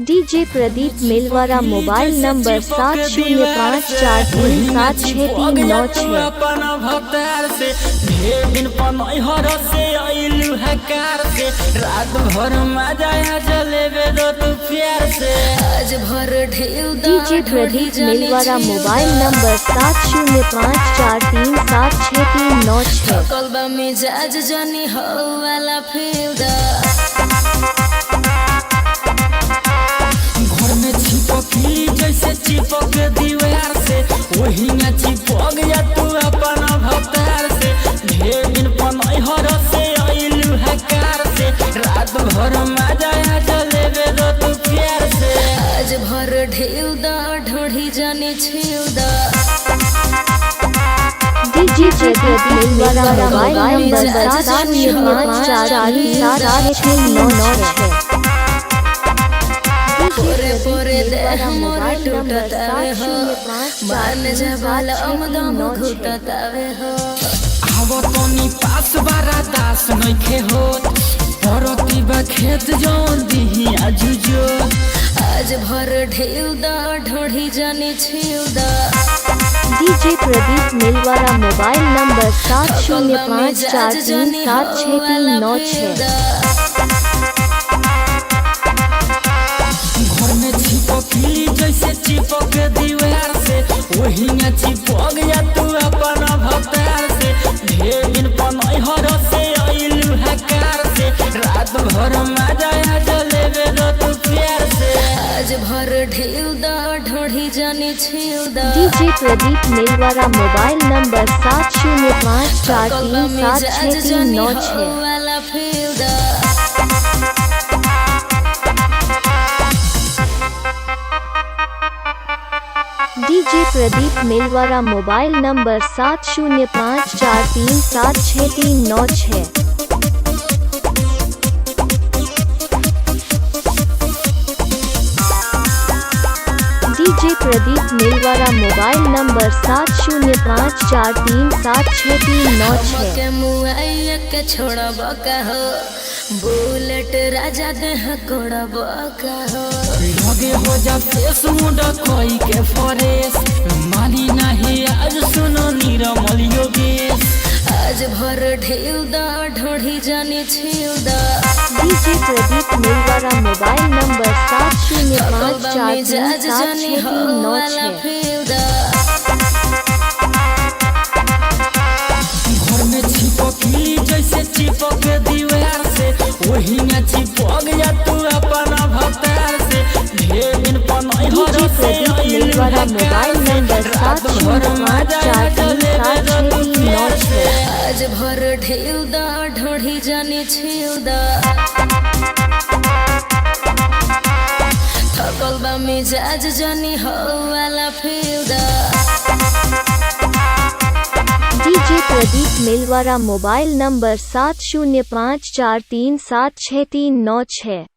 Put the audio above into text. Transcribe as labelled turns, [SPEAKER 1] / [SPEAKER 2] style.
[SPEAKER 1] DJ Pradeep Milwara mobile number 7054376396।
[SPEAKER 2] अपन भतार से ढेर दिन पनहर से आइलू है कार से रात भर मजा जलेबे दो तू प्यार से आज भर ढेउ
[SPEAKER 1] DJ Pradeep Milwara mobile number 7054376396।
[SPEAKER 2] कलबा मिजाज जानी हो वाला फेउदा चिपकी जैसे चिपक दीवार से वही न चिपक जा तू अपन भतार से ढेर दिन पनहर से आइलू है कार से रात भर मजा जलेबे दो तू प्यार से आज भर ढेउदा ढोढ़ी जाने छेउदा
[SPEAKER 1] DJ Pradeep Milwara mobile number 7054376396।
[SPEAKER 2] पोरे पोरे देह मोर टूटतावे हो मान जबाल अमदम घुटतावे हो आव तनी पास बारा दास नइखे होत परती बा खेत जोन दिही आजुजो आज भर ढेउदा ढोढ़ी जाने छेउदा
[SPEAKER 1] DJ Pradeep Milwara mobile number 7054376396।
[SPEAKER 2] चिपकी जैसे चिपक दीवार से वही न चिपक जा तू अपन भतार से ढेर दिन पनहर से आइलू है कार से रात भर मजा जलेबे दो तू प्यार से आज भर ढेउदा ढोढ़ी जाने छेउदा
[SPEAKER 1] DJ Pradeep Milwara mobile number 7054376396।
[SPEAKER 2] वाला फेउदा
[SPEAKER 1] DJ Pradeep Milwara mobile number 7054376396। DJ Pradeep Milwara mobile number 7054376396।
[SPEAKER 2] के मुआइया के छोड़ब का हो बुलेट राजा देह कोड़ब का हो लगे हो जा फेस मुंडा कोई के फरेस मानी नहीं आज सुनो निरमल योगेश आज भर ढेउदा ढोढ़ी जाने छेउदा
[SPEAKER 1] DJ Pradeep Milwara mobile number 7054376396।
[SPEAKER 2] चिपकी जैसे चिपक दीवार से वही न चिपक जा तू अपन भतार से ढेर दिन पनहर से
[SPEAKER 1] मिलवारा मोबाइल नंबर 7054376396।
[SPEAKER 2] आज भर ढेउदा ढोढ़ी जाने छेउदा थकल बा मिजाज जानी हो वाला फेउदा
[SPEAKER 1] DJ Pradeep Milwara mobile number 7054376396।